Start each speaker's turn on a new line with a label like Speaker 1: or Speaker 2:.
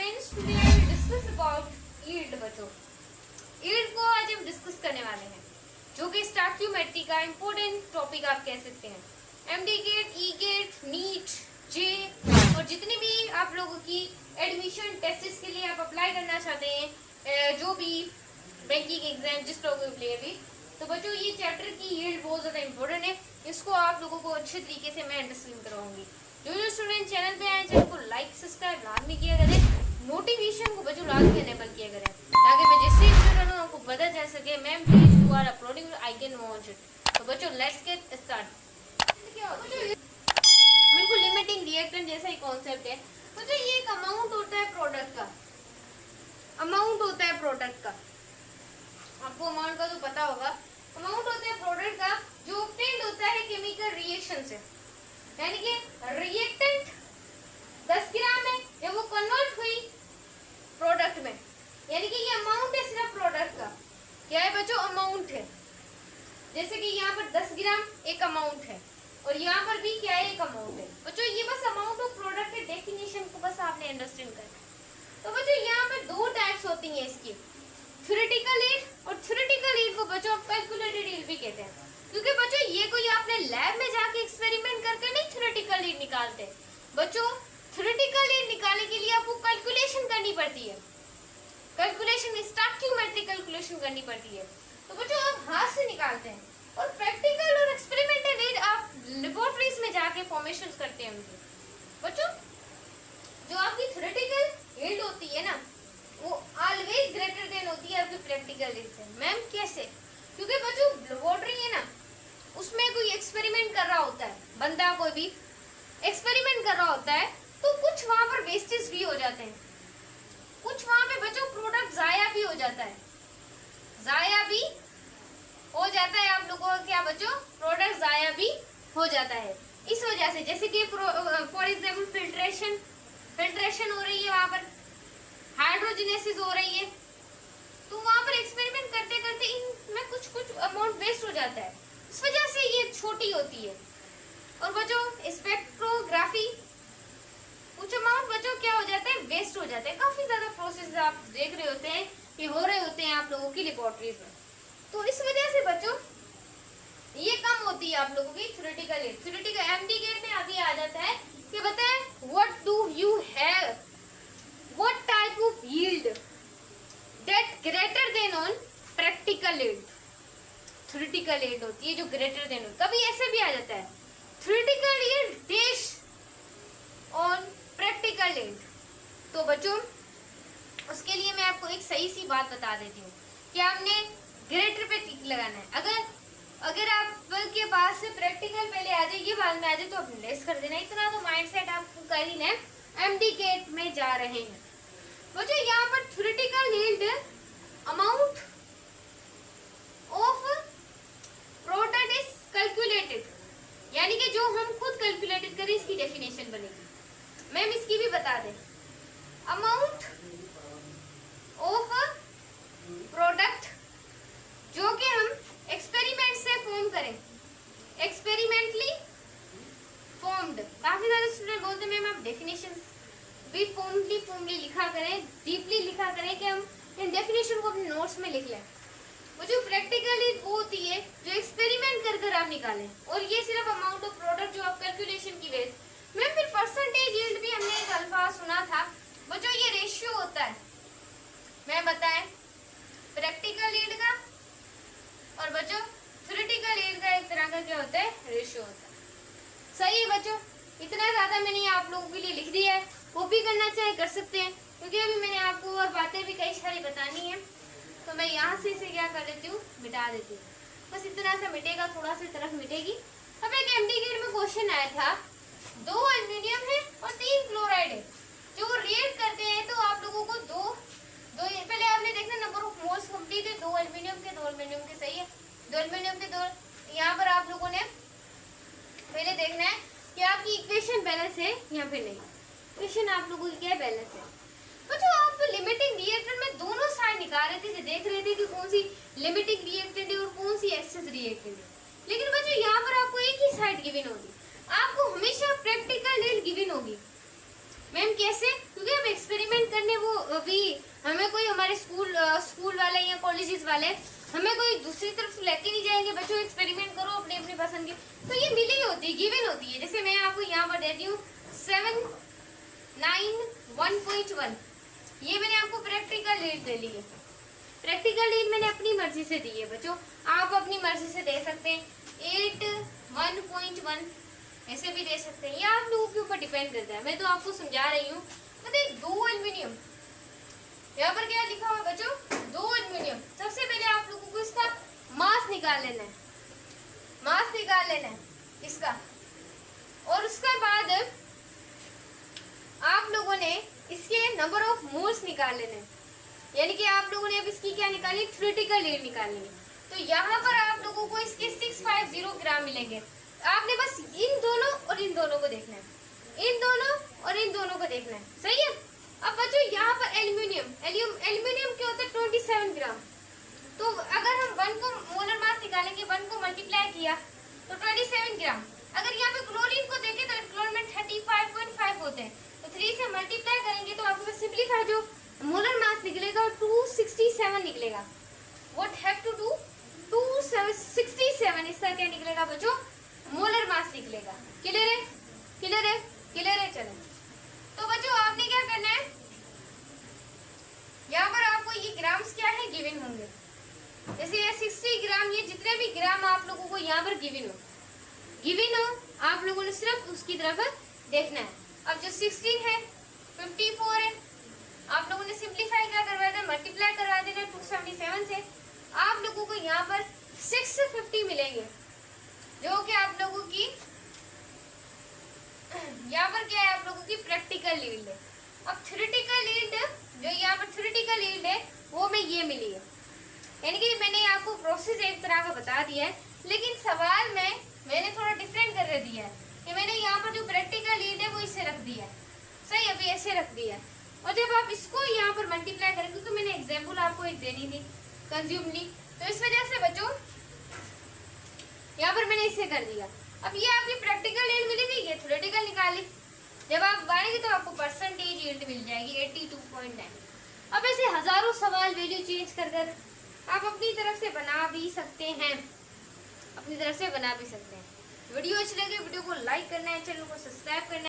Speaker 1: students, today I will discuss about yield बच्चों। yield को आज हम डिस्कस करने वाले हैं, जो कि स्टोइकियोमेट्री का इम्पोर्टेंट टॉपिक आप कह सकते हैं। एमडी गेट, ई गेट, नीट, जे और जितनी भी आप लोगों की एडमिशन टेस्ट के लिए आप अप्लाई करना चाहते हैं, जो भी बैंकिंग एग्जाम जिस लोगों के लिए भी, तो बच्चों ये चैप्टर की यील्ड बहुत ज़्यादा इम्पोर्टेंट है। इसको आप लोगों को अच्छे तरीके से मैं अंडरस्टैंड करवाऊंगी। जो स्टूडेंट चैनल पे आए चैनल को लाइक सब्सक्राइब लाजमी किया करें, नोटिफिकेशन को बच्चों लाजमी एनेबल किया करें, ताकि मैं जैसे वीडियो डालूं आपको पता चल सके ma'am please you are uploading I can watch it. तो बच्चों लेट्स गेट स्टार्ट। क्या होता है बिल्कुल लिमिटिंग रिएक्टेंट जैसा ही कॉन्सेप्ट है। बच्चों ये एक अमाउंट होता है प्रोडक्ट का, अमाउंट होता है प्रोडक्ट का, आपको अमाउंट का तो पता होगा। अमाउंट होता है प्रोडक्ट का जो ऑब्टेन्ड होता है केमिकल रिएक्शन से, यानी कि रिएक्टेंट 10 ग्राम है जब वो कन्वर्ट हुई प्रोडक्ट में, यानी कि ये अमाउंट है सिर्फ प्रोडक्ट का। क्या है बच्चों? अमाउंट है। जैसे कि यहाँ पर 10 ग्राम एक अमाउंट है और यहाँ पर भी क्या है? एक अमाउंट है। बच्चों ये बस अमाउंट ऑफ प्रोडक्ट के डेफिनेशन को बस आपने अंडरस्टैंड करना है। तो बच्चों यहाँ पर दो टाइप्स होती हैं इसकी, थ्योरेटिकल यील्ड और थ्योरेटिकल यील्ड को बच्चों आप कैलकुलेटेड यील्ड भी कहते हैं, क्योंकि बच्चों ये कोई आपने लैब में जाके एक्सपेरिमेंट करके नहीं थ्योरेटिकल यील्ड निकालते। बच्चों थ्योरेटिकल यील्ड निकालने के लिए आपको कैलकुलेशन करनी पड़ती है, कैलकुलेशन स्टोइकियोमेट्रिक कैलकुलेशन करनी पड़ती है। तो बच्चों आप हाथ से निकालते हैं और प्रैक्टिकल और एक्सपेरिमेंटल यील्ड आप लेबोरेटरीज में जाके फॉर्मेशन करते हैं उनकी। बच्चों जो आपकी थ्योरेटिकल यील्ड होती है ना, वो ऑलवेज ग्रेटर देन होती है आपकी प्रैक्टिकल यील्ड से। मैम कैसे? क्योंकि बच्चों लेबोरेटरी है ना, उसमें कोई एक्सपेरिमेंट कर रहा होता है, बंदा कोई भी एक्सपेरिमेंट कर रहा होता है, तो कुछ वहां पर वेस्टेज भी हो जाते हैं, कुछ वहां पे बच्चों प्रोडक्ट जाया भी हो जाता है, जाया भी हो जाता है। आप लोगों का क्या बच्चों? प्रोडक्ट जाया भी हो जाता है। इस वजह से जैसे कि फॉर एग्जाम्पल फिल्ट्रेशन हो रही है, वहां पर हाइड्रोजनेसिस हो रही है, तो वहां पर एक्सपेरिमेंट करते करते इनमें कुछ अमाउंट वेस्ट हो जाता है, इस वजह से ये छोटी होती है। और बच्चों स्पेक्ट्रोग्राफी कुछ अमाउंट बच्चों क्या हो जाता है? वेस्ट हो जाता है। काफी ज्यादा प्रोसेस आप देख रहे होते हैं कि हो रहे होते हैं आप लोगों की लेबोरेटरीज में, तो इस वजह से बच्चों ये कम होती है आप लोगों की थ्योरेटिकल यील्ड। थ्योरेटिकल एमडी गेट में अभी आ जाता है कि बताएं what do you have, what type of yield that greater than on practical yield. Theoretical yield होती है जो ग्रेटर देन ऑन, कभी ऐसे भी आ जाता है theoretical yield dash on practical yield. तो बच्चों उसके लिए मैं आपको एक सही सी बात बता देती हूँ कि आपने ग्रेटर पे टिक लगाना है। अगर आपके पास से प्रैक्टिकल पहले आ जाए, ये बाद में आ जाए, तो आप लेस कर देना। इतना तो माइंडसेट आपको कर ही ना, एमडी गेट में जा रहे हैं। बच्चों यहाँ पर theoretical yield amount of product is calculated, यानी कि जो हम खुद कैलकुलेटेड करें इसकी डेफिनेशन बनेगी। मैम इसकी भी बता दें, अमाउंट ऑफ प्रोडक्ट जो कि हम एक्सपेरिमेंट से फॉर्म करें, एक्सपेरिमेंटली फॉर्म्ड। काफी ज्यादा स्टूडेंट बोलते हैं मैम आप डेफिनेशन भी फॉर्मली लिखा करें, डीपली लिखा करें, कि हम इन डेफिनेशन को अपने नोट्स में लिख लें। वो जो प्रैक्टिकली वो होती है जो एक्सपेरिमेंट कर कर आप निकालें, और ये सिर्फ अमाउंट ऑफ प्रोडक्ट जो आप कैलकुलेशन की बेस में। फिर परसेंटेज यील्ड भी हमने एक अल्फाज सुना था बच्चों, ये रेशियो होता है। मैं बताएं प्रैक्टिकल यील्ड का और बच्चों थ्योरेटिकल यील्ड का एक तरह का क्या होता है? रेशियो होता है। सही है बच्चों, इतना ज्यादा मैंने आप लोगों के लिए लिख दिया है, वो भी करना चाहे कर सकते हैं, क्योंकि अभी मैंने आपको और बातें भी कई सारी बतानी है। तो मैं यहाँ से इसे क्या कर देती हूँ? मिटा देती हूँ। बस इतना सा मिटेगा, थोड़ा सा तरफ मिटेगी। अब एक एमडी गेट में क्वेश्चन आया था, 2 एल्युमिनियम है और 3 क्लोराइड है, जो रिएक्ट करते हैं, तो आप लोगों को दो पहले आपने देखना नंबर ऑफ मोल्स कंप्लीट है, 2 एल्युमिनियम के, सही है, 2 एल्युमिनियम के 2। यहाँ पर आप लोगों ने पहले देखना है कि आपकी इक्वेशन बैलेंस है, यहाँ पे नहीं, इक्वेशन आप लोगों की क्या है? बैलेंस है। बच्चों आप लिमिटिंग रिएक्टेंट में दोनों साइड निकाल रहे थे, देख रहे थे कि कौन सी लिमिटिंग रिएक्टेंट है और कौन सी एक्सेस रिएक्टेंट है, लेकिन बच्चों यहाँ पर आपको एक ही साइड गिवन होगी, आपको हमेशा प्रैक्टिकल यील्ड गिवन होगी। मैम कैसे? क्योंकि हम एक्सपेरिमेंट करने वो अभी हमें कोई हमारे स्कूल वाले या कॉलेजेस वाले हमें कोई दूसरी तरफ लेके नहीं जाएंगे, बच्चों एक्सपेरिमेंट करो अपने अपने पसंद के, तो ये मिली होती है, गिवन होती है। जैसे मैं आपको यहाँ पर देती हूँ 7, 9, 1.1, ये मैंने आपको प्रैक्टिकल लीड दे ली है। प्रैक्टिकल लीड मैंने अपनी मर्जी से दी है बच्चों, आप अपनी मर्जी से दे सकते हैं। 8, 1.1 ऐसे भी दे सकते हैं, ये आप लोगों के ऊपर डिपेंड करता है। मैं तो आपको समझा रही हूँ। मतलब 2 एल्यूमिनियम, यहाँ पर क्या लिखा हुआ बच्चों, 2 एल्यूमिनियम। सबसे पहले आप लोगों को इसका मास निकाल लेना है, मास निकाल लेना है इसका, और उसके बाद आप लोगों ने इसके नंबर ऑफ मोल्स निकाल लेने हैं। यानी कि आप लोगों ने अब इसकी क्या निकाली, थ्योरेटिकल लीड निकालनी है। तो यहाँ पर आप लोगों को इसके 650 ग्राम मिलेंगे। आपने बस इन दोनों और इन दोनों को देखना है, इन दोनों और इन दोनों को देखना है, सही है। अब बच्चों यहाँ पर एल्यूमिनियम क्या होता है, 27 ग्राम। तो अगर हम 1 को मोलर मास निकालेंगे, 1 को मल्टीप्लाई किया तो 27 ग्राम। अगर यहाँ पे क्लोरीन को देखें तो क्लोरीन में 35.5 होते हैं, तो 3 से मल्टीप्लाई करेंगे तो आपको सिंपलीफाई जो मोलर मास निकलेगा 267 निकलेगा। व्हाट हैव टू डू, 267 इसका क्या निकलेगा बच्चों, मोलर मास निकलेगा। क्लियर है, क्लियर है, क्लियर है। चलो तो बच्चों आपने क्या करना है, यहाँ पर आपको ये ग्राम्स क्या है गिवन होंगे। जैसे ये 60 ग्राम, ये जितने भी ग्राम आप लोगों को यहाँ पर गिवन हो, आप लोगों ने सिर्फ उसकी तरफ देखना है। अब जो 16 है, 54 है, आप लोगों ने सिंप्लीफाई क्या करवा देना, मल्टीप्लाई करवा देना 277 से। आप लोगों को यहाँ पर 650 मिलेंगे, जो कि आप लोगों की यहाँ पर क्या है, आप लोगों की प्रैक्टिकल लीड है। अब थ्योरेटिकल लीड, जो यहाँ पर थ्योरेटिकल लीड है वो में ये मिली है। यानी कि मैंने आपको प्रोसेस एक तरह का बता दिया है, लेकिन सवाल में मैंने थोड़ा डिफरेंट कर दिया है कि मैंने यहाँ पर जो प्रैक्टिकल लीड है वो इसे रख दिया है, सही, अभी ऐसे रख दिया है। और जब आप इसको यहाँ पर मल्टीप्लाई करें, क्योंकि मैंने एग्जाम्पल आपको एक देनी थी कंज्यूमली, तो इस वजह से बच्चों यहाँ पर मैंने इसे कर दिया। अब ये आपकी प्रैक्टिकल यील्ड मिलेगी, ये थ्योरेटिकल निकाली। जब आप बनाएंगे तो आपको परसेंटेज यील्ड मिल जाएगी 82.9। अब ऐसे हजारों सवाल वैल्यू चेंज कर आप अपनी तरफ से बना भी सकते हैं, अपनी तरफ से बना भी सकते हैं। वीडियो अच्छी लगे वीडियो को लाइक करना है, चैनल को सब्सक्राइब करना है।